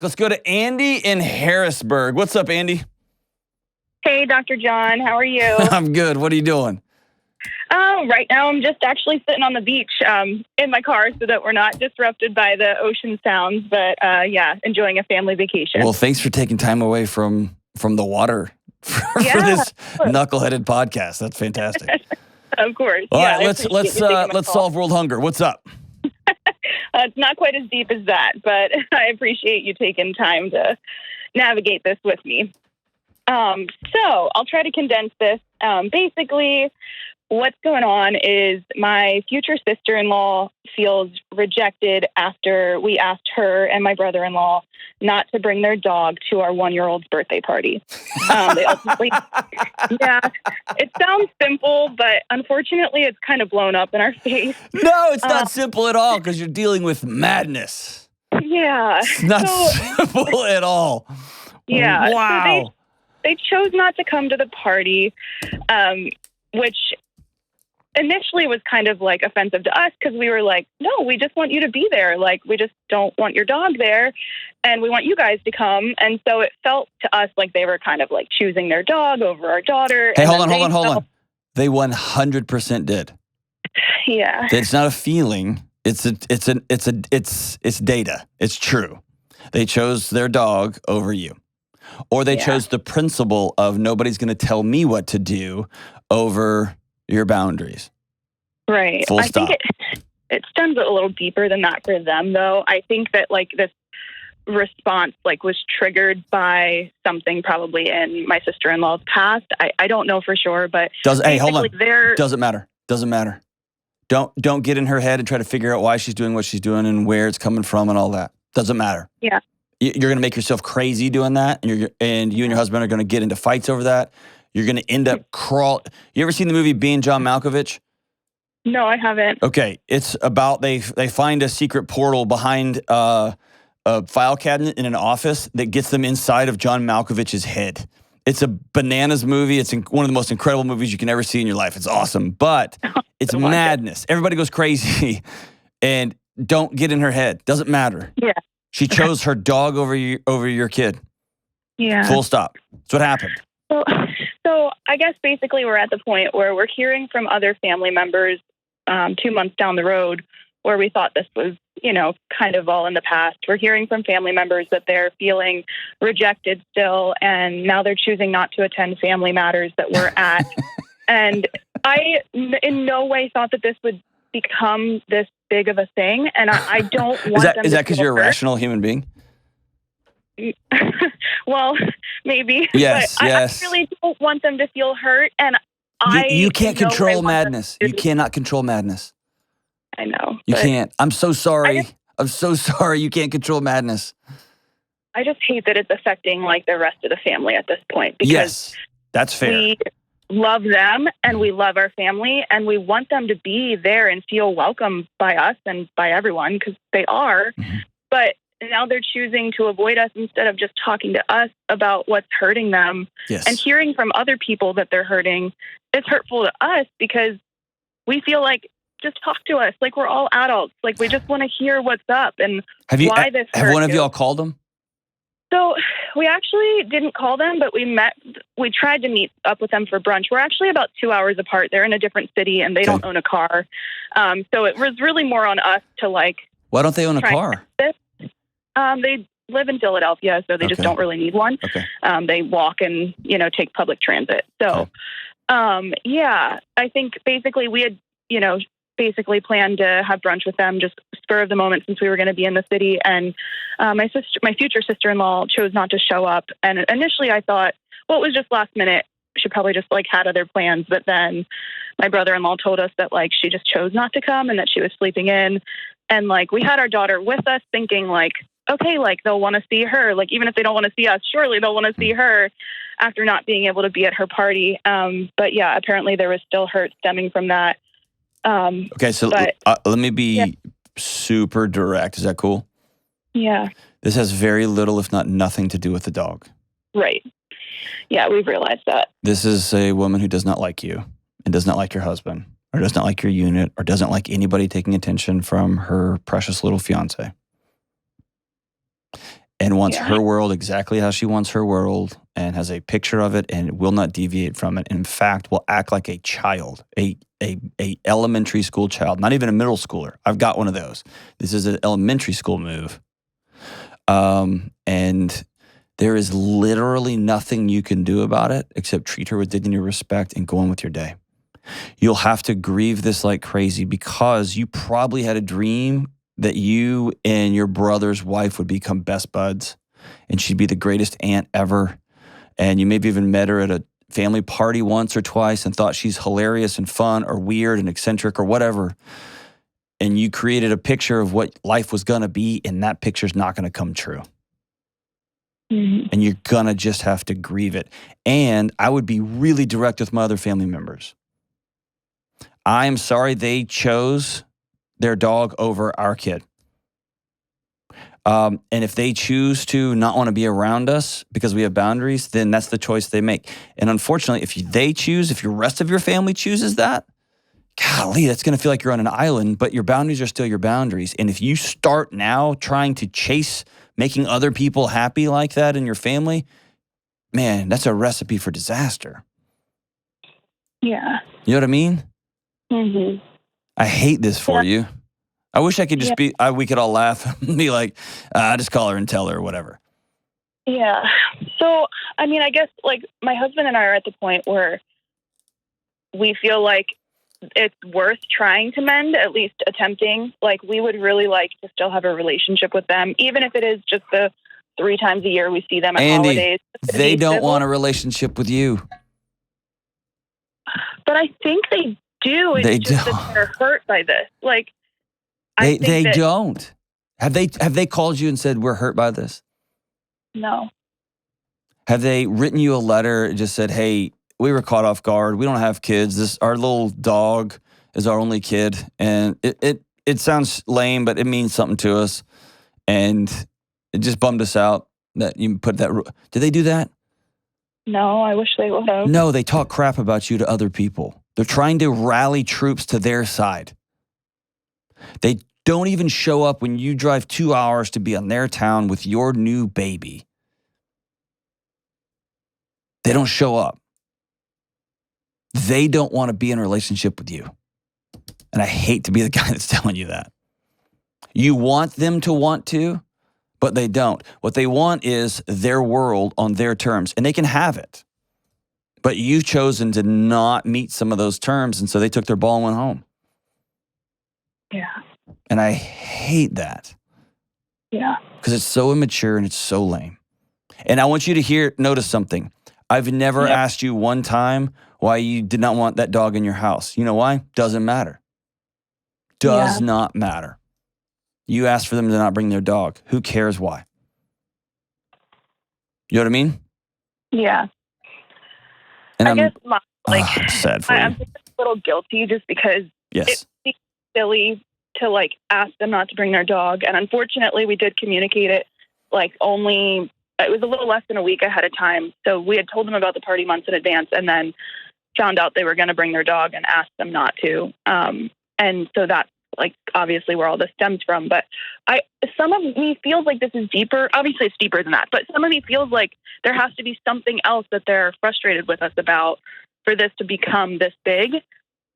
Let's go to Andy in Harrisburg. What's up, Andy? Hey, Dr. John. How are you? I'm good. What are you doing? Right now, I'm just actually sitting on the beach in my car so that we're not disrupted by the ocean sounds. But yeah, enjoying a family vacation. Well, thanks for taking time away from the water for this knuckleheaded podcast. That's fantastic. Of course. All right, let's solve world hunger. What's up? It's not quite as deep as that, but I appreciate you taking time to navigate this with me. So I'll try to condense this. Basically, what's going on is my future sister-in-law feels rejected after we asked her and my brother-in-law not to bring their dog to our 1-year-old's birthday party. They ultimately, it sounds simple, but unfortunately it's kind of blown up in our face. No, it's not simple at all because you're dealing with madness. Yeah. It's not simple at all. Yeah. Wow. So they chose not to come to the party, which initially was kind of like offensive to us because we were like, no, we just want you to be there. Like, we just don't want your dog there and we want you guys to come. And so it felt to us like they were kind of like choosing their dog over our daughter. Hey, hold on. They 100% did. Yeah. It's not a feeling. It's data. It's true. They chose their dog over you. Or they chose the principle of nobody's going to tell me what to do over your boundaries. Right. Full stop. I think it stems a little deeper than that for them, though. I think that like this response like was triggered by something probably in my sister-in-law's past. I don't know for sure, but hold on. Doesn't matter. Don't get in her head and try to figure out why she's doing what she's doing and where it's coming from and all that. Doesn't matter. Yeah. You're going to make yourself crazy doing that, and you and your husband are going to get into fights over that. You're going to end up You ever seen the movie Being John Malkovich? No, I haven't. Okay, it's about they find a secret portal behind a file cabinet in an office that gets them inside of John Malkovich's head. It's a bananas movie. It's one of the most incredible movies you can ever see in your life. It's awesome, but it's madness. Everybody goes crazy, and don't get in her head. Doesn't matter. Yeah. She chose her dog over your kid. Yeah. Full stop. That's what happened. So I guess basically we're at the point where we're hearing from other family members 2 months down the road where we thought this was, kind of all in the past. We're hearing from family members that they're feeling rejected still, and now they're choosing not to attend family matters that we're at. And I in no way thought that this would become this big of a thing, and I don't want them to. Is that because you're a rational human being? Well, maybe. Yes, but yes. I really don't want them to feel hurt, and you can't control madness. You cannot control madness. I know. You can't. I'm so sorry. I'm so sorry. You can't control madness. I just hate that it's affecting like the rest of the family at this point. Because yes, that's fair. We love them and we love our family and we want them to be there and feel welcome by us and by everyone because they are. Mm-hmm. But now they're choosing to avoid us instead of just talking to us about what's hurting them. Yes. And hearing from other people that they're hurting is hurtful to us because we feel like, just talk to us. Like, we're all adults. Like, we just want to hear what's up and why this hurt. Have one of y'all called them? So we actually didn't call them, but we tried to meet up with them for brunch. We're actually about 2 hours apart. They're in a different city and they don't own a car. So it was really more on us to like. Why don't they own a car? They live in Philadelphia, so they just don't really need one. Okay. They walk and, take public transit. So, I think basically we had, basically planned to have brunch with them, just spur of the moment since we were going to be in the city. And my future sister-in-law chose not to show up. And initially I thought, well, it was just last minute. She probably just like had other plans. But then my brother-in-law told us that like she just chose not to come and that she was sleeping in. And like we had our daughter with us thinking like, okay, like they'll want to see her. Like even if they don't want to see us, surely they'll want to see her after not being able to be at her party. But yeah, apparently there was still hurt stemming from that. Okay, so let me be super direct. Is that cool? Yeah. This has very little, if not nothing, to do with the dog. Right. Yeah, we've realized that. This is a woman who does not like you and does not like your husband or does not like your unit or doesn't like anybody taking attention from her precious little fiance. and wants her world exactly how she wants her world, and has a picture of it and will not deviate from it. And in fact, will act like a child, a elementary school child, not even a middle schooler. I've got one of those. This is an elementary school move. And there is literally nothing you can do about it except treat her with dignity and respect and go on with your day. You'll have to grieve this like crazy because you probably had a dream that you and your brother's wife would become best buds and she'd be the greatest aunt ever. And you maybe even met her at a family party once or twice and thought she's hilarious and fun or weird and eccentric or whatever. And you created a picture of what life was going to be, and that picture's not going to come true. Mm-hmm. And you're going to just have to grieve it. And I would be really direct with my other family members. I'm sorry they chose their dog over our kid. And if they choose to not want to be around us because we have boundaries, then that's the choice they make. And unfortunately, if your rest of your family chooses that, golly, that's going to feel like you're on an island, but your boundaries are still your boundaries. And if you start now trying to chase making other people happy like that in your family, man, that's a recipe for disaster. Yeah. You know what I mean? Mm-hmm. I hate this for you. I wish I could just we could all laugh and be like, just call her and tell her or whatever. Yeah. So, I mean, I guess like my husband and I are at the point where we feel like it's worth trying to mend, at least attempting. Like we would really like to still have a relationship with them, even if it is just the 3 times a year we see them at holidays. They don't want a relationship with you. But I think they do. It's just that they're hurt by this. Like they don't. Have they called you and said we're hurt by this? No. Have they written you a letter and just said, hey, we were caught off guard. We don't have kids. Our little dog is our only kid. And it sounds lame, but it means something to us. And it just bummed us out that you put that. Did they do that? No, I wish they would have. No, they talk crap about you to other people. They're trying to rally troops to their side. They don't even show up when you drive 2 hours to be on their town with your new baby. They don't show up. They don't want to be in a relationship with you. And I hate to be the guy that's telling you that. You want them to want to, but they don't. What they want is their world on their terms, and they can have it. But you've chosen to not meet some of those terms, and so they took their ball and went home. Yeah. And I hate that. Yeah. Because it's so immature and it's so lame. And I want you to notice something. I've never asked you one time why you did not want that dog in your house. You know why? Doesn't matter. Does not matter. You asked for them to not bring their dog. Who cares why? You know what I mean? Yeah. And I guess, sad for you. I'm just a little guilty just because it seems silly to like ask them not to bring their dog. And unfortunately, we did communicate it it was a little less than a week ahead of time. So we had told them about the party months in advance and then found out they were going to bring their dog and asked them not to. And so that's like obviously where all this stems from. But some of me feels like this is deeper. Obviously it's deeper than that, but some of me feels like there has to be something else that they're frustrated with us about for this to become this big.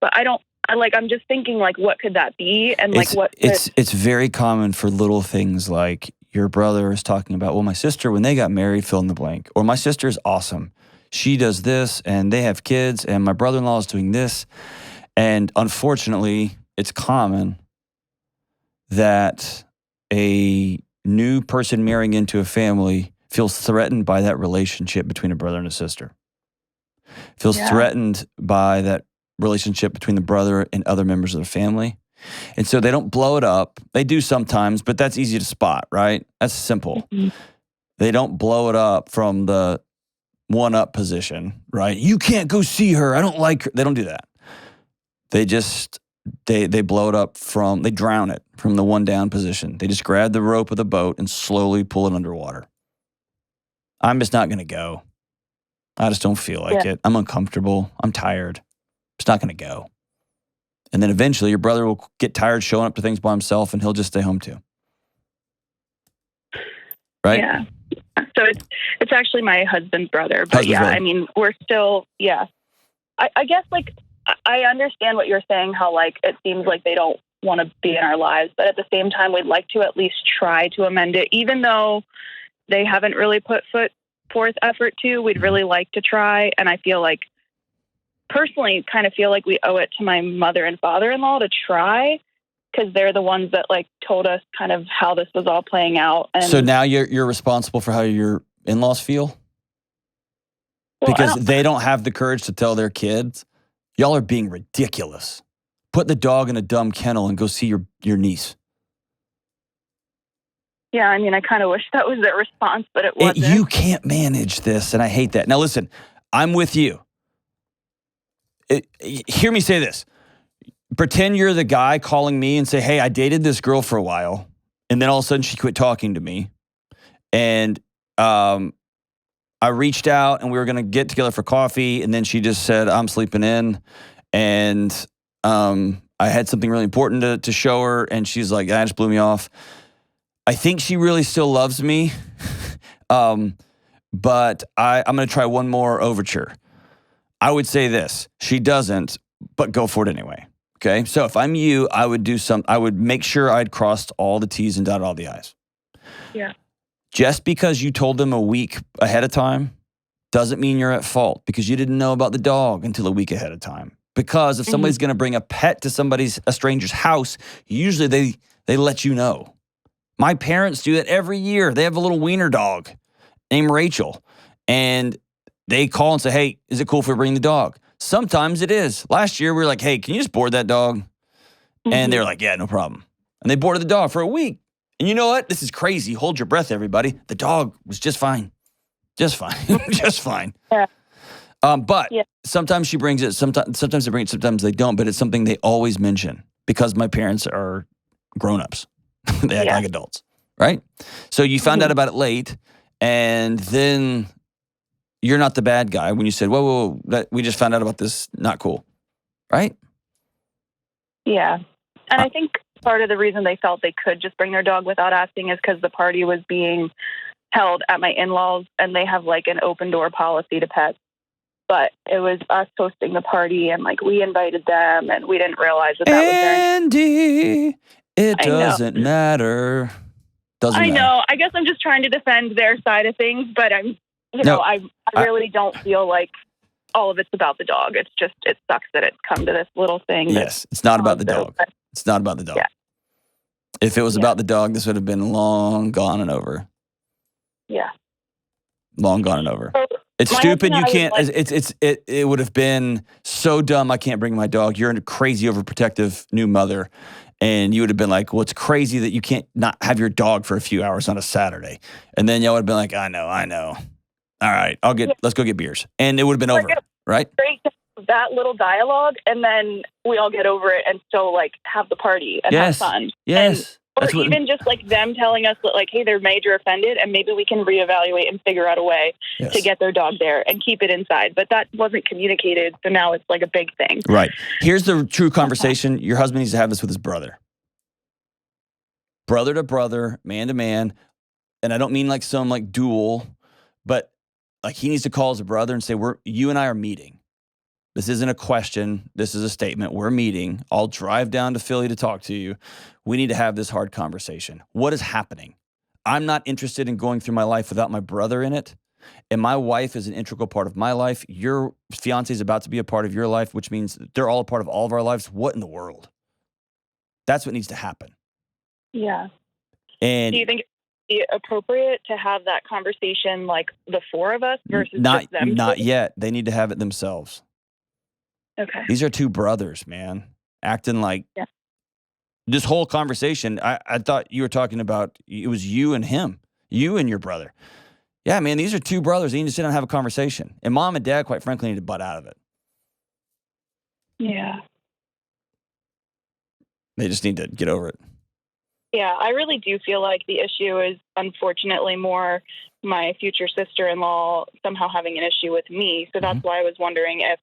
But I'm just thinking like, what could that be? And it's very common for little things like your brother is talking about, well, my sister, when they got married, fill in the blank, or my sister is awesome. She does this and they have kids and my brother-in-law is doing this. And unfortunately, it's common that a new person marrying into a family feels threatened by that relationship between a brother and a sister. Feels threatened by that relationship between the brother and other members of the family. And so they don't blow it up. They do sometimes, but that's easy to spot, right? That's simple. Mm-hmm. They don't blow it up from the one-up position, right? You can't go see her. I don't like her. They don't do that. They just, they blow it up they drown it from the one-down position. They just grab the rope of the boat and slowly pull it underwater. I'm just not going to go. I just don't feel like it. I'm uncomfortable. I'm tired. It's not going to go. And then eventually your brother will get tired showing up to things by himself and he'll just stay home too. right? Yeah. So it's actually my husband's brother. But Husband's brother. I mean, we're still, I guess, like, I understand what you're saying, how, like, it seems like they don't want to be in our lives. But at the same time, we'd like to at least try to amend it. Even though they haven't really put forth effort to, we'd really like to try. And I feel like, personally, kind of feel like we owe it to my mother and father-in-law to try, because they're the ones that, like, told us kind of how this was all playing out. And so now you're responsible for how your in-laws feel? Because they don't have the courage to tell their kids, y'all are being ridiculous. Put the dog in a dumb kennel and go see your niece. Yeah, I mean, I kind of wish that was their response, but it wasn't. You can't manage this, and I hate that. Now, listen, I'm with you. Hear me say this. Pretend you're the guy calling me and say, hey, I dated this girl for a while, and then all of a sudden she quit talking to me. And I reached out, and we were going to get together for coffee, and then she just said, I'm sleeping in. And I had something really important to show her, and she's like, that just blew me off. I think she really still loves me, but I'm going to try one more overture. I would say this. She doesn't, but go for it anyway. Okay? So if I'm you, I would make sure I'd crossed all the T's and dotted all the I's. Yeah. Just because you told them a week ahead of time doesn't mean you're at fault, because you didn't know about the dog until a week ahead of time. Because if somebody's going to bring a pet to a stranger's house, usually they let you know. My parents do that every year. They have a little wiener dog named Rachel, and they call and say, hey, is it cool if we bring the dog? Sometimes it is. Last year, we were like, hey, can you just board that dog? And they were like, yeah, no problem. And they boarded the dog for a week. And you know what? This is crazy. Hold your breath, everybody. The dog was just fine. Just fine. Just fine. Yeah. But sometimes she brings it. Sometimes they bring it. Sometimes they don't. But it's something they always mention, because my parents are grown-ups. They act like adults, right? So you found out about it late, and then you're not the bad guy when you said, whoa, we just found out about this. Not cool, right? Yeah. And I think part of the reason they felt they could just bring their dog without asking is because the party was being held at my in-laws, and they have, like, an open door policy to pets. But it was us hosting the party, and, like, we invited them, and we didn't realize that was Andy, it doesn't matter. Doesn't matter. I know. I guess I'm just trying to defend their side of things, but I really don't feel like all of it's about the dog. It's just, it sucks that it's come to this little thing. Yes, it's not about the dog. It's not about the dog. Yeah. If it was about the dog, this would have been long gone and over. Yeah. Long gone and over. So it's stupid. You can't. It would have been so dumb. I can't bring my dog. You're a crazy, overprotective new mother, and you would have been like, "Well, it's crazy that you can't not have your dog for a few hours on a Saturday." And then y'all would have been like, "I know. All right, let's go get beers," and it would have been over, right? Great, that little dialogue, and then we all get over it and still, like, have the party and have fun. Yes. Or even just, like, them telling us that, like, hey, they're major offended, and maybe we can reevaluate and figure out a way to get their dog there and keep it inside. But that wasn't communicated, so now it's, like, a big thing. Right. Here's the true conversation. Your husband needs to have this with his brother. Brother to brother, man to man. And I don't mean like some, like, duel, but, like, he needs to call his brother and say, you and I are meeting. This isn't a question. This is a statement. We're meeting. I'll drive down to Philly to talk to you. We need to have this hard conversation. What is happening? I'm not interested in going through my life without my brother in it. And my wife is an integral part of my life. Your fiance is about to be a part of your life, which means they're all a part of all of our lives. What in the world? That's what needs to happen. Yeah. And do you think it's appropriate to have that conversation, like, the four of us versus just them? Not yet. They need to have it themselves. Okay. These are two brothers, man, acting like this whole conversation. I thought you were talking about it was you and him, you and your brother. Yeah, man, these are two brothers. They need to sit down and have a conversation. And mom and dad, quite frankly, need to butt out of it. Yeah. They just need to get over it. Yeah, I really do feel like the issue is, unfortunately, more my future sister-in-law somehow having an issue with me. So that's why I was wondering if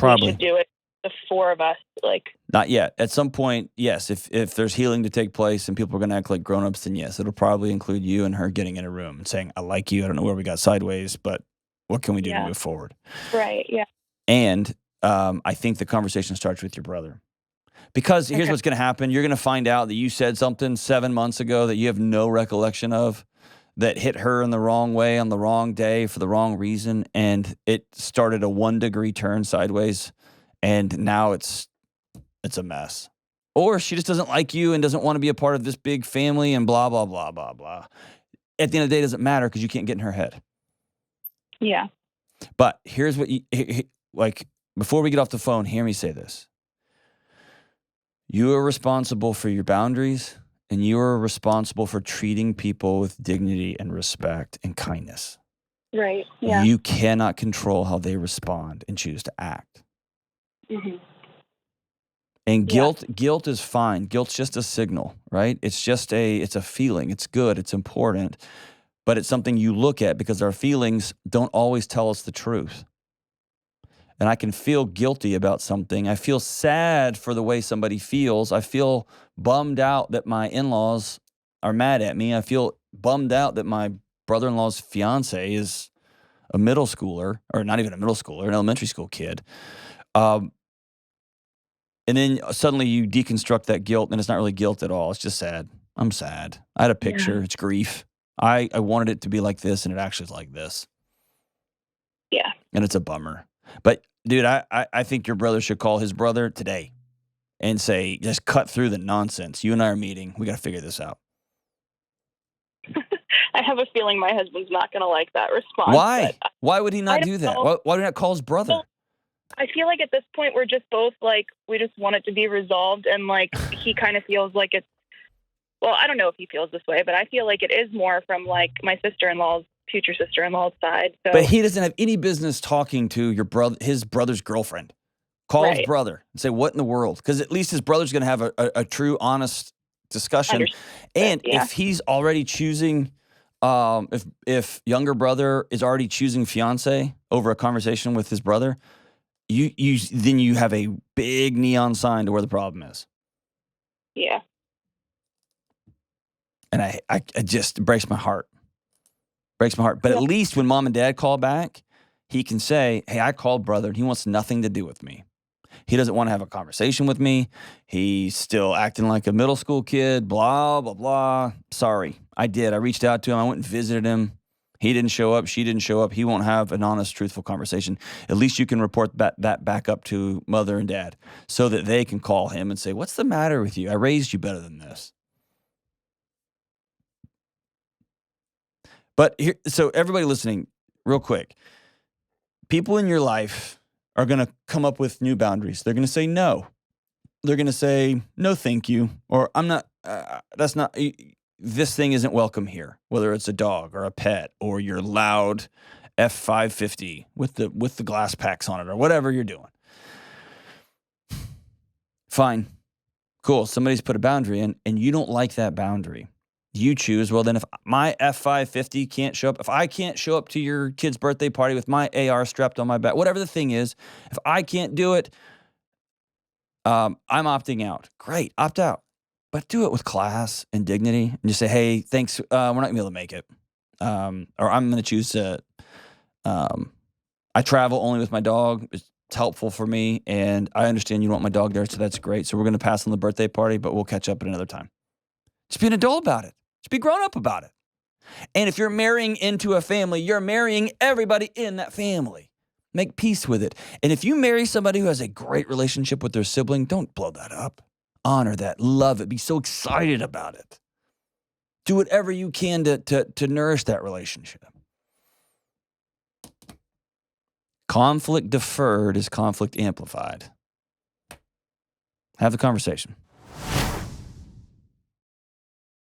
we should do it the four of us, like. Not yet. At some point, yes. If there's healing to take place and people are going to act like grown-ups, then yes, it'll probably include you and her getting in a room and saying, I like you. I don't know where we got sideways, but what can we do to move forward? Right, yeah. And I think the conversation starts with your brother. Because here's what's going to happen. You're going to find out that you said something 7 months ago that you have no recollection of, that hit her in the wrong way on the wrong day for the wrong reason, and it started a 1 degree turn sideways, and now it's a mess. Or she just doesn't like you and doesn't want to be a part of this big family and blah, blah, blah, blah, blah. At the end of the day, it doesn't matter because you can't get in her head. Yeah. But here's what like, before we get off the phone, hear me say this. You are responsible for your boundaries, and you are responsible for treating people with dignity and respect and kindness. Right, yeah. You cannot control how they respond and choose to act. Mm-hmm. And guilt is fine. Guilt's just a signal, right? It's a feeling. It's good. It's important. But it's something you look at because our feelings don't always tell us the truth. And I can feel guilty about something. I feel sad for the way somebody feels. I feel bummed out that my in-laws are mad at me. I feel bummed out that my brother-in-law's fiance is a middle schooler, or not even a middle schooler, an elementary school kid. And then suddenly you deconstruct that guilt, and it's not really guilt at all. It's just sad. I'm sad. I had a picture. Yeah. It's grief. I wanted it to be like this, and it actually is like this. Yeah. And it's a bummer. But, dude, I think your brother should call his brother today and say, just cut through the nonsense. You and I are meeting. We got to figure this out. I have a feeling my husband's not going to like that response. Why? Why would he not do that? Why would he not call his brother? Well, I feel like at this point we're just both like, we just want it to be resolved. And like, he kind of feels like it's, well, I don't know if he feels this way, but I feel like it is more from like my future sister-in-law's side. So. But he doesn't have any business talking to his brother's girlfriend. Call his brother and say, what in the world? Because at least his brother's going to have a true, honest discussion. And if he's already choosing, if younger brother is already choosing fiance over a conversation with his brother, then you have a big neon sign to where the problem is. Yeah. And I just breaks my heart. Breaks my heart. But at least when mom and dad call back, he can say, hey, I called brother and he wants nothing to do with me. He doesn't want to have a conversation with me. He's still acting like a middle school kid, blah, blah, blah. Sorry, I did. I reached out to him. I went and visited him. He didn't show up. She didn't show up. He won't have an honest, truthful conversation. At least you can report that back up to mother and dad so that they can call him and say, what's the matter with you? I raised you better than this. But here, so everybody listening, real quick, people in your life are going to come up with new boundaries. They're going to say no. They're going to say, no, thank you. Or I'm not, this thing isn't welcome here. Whether it's a dog or a pet or your loud F550 with the glass packs on it or whatever you're doing. Fine. Cool. Somebody's put a boundary in and you don't like that boundary. You choose, well, then if my F550 can't show up, if I can't show up to your kid's birthday party with my AR strapped on my back, whatever the thing is, if I can't do it, I'm opting out. Great, opt out. But do it with class and dignity and just say, hey, thanks, we're not going to be able to make it. Or I'm going to choose to, I travel only with my dog. It's helpful for me, and I understand you don't want my dog there, so that's great. So we're going to pass on the birthday party, but we'll catch up at another time. Just be an adult about it. Just be grown up about it. And if you're marrying into a family, you're marrying everybody in that family. Make peace with it. And if you marry somebody who has a great relationship with their sibling, don't blow that up. Honor that. Love it. Be so excited about it. Do whatever you can to nourish that relationship. Conflict deferred is conflict amplified. Have the conversation.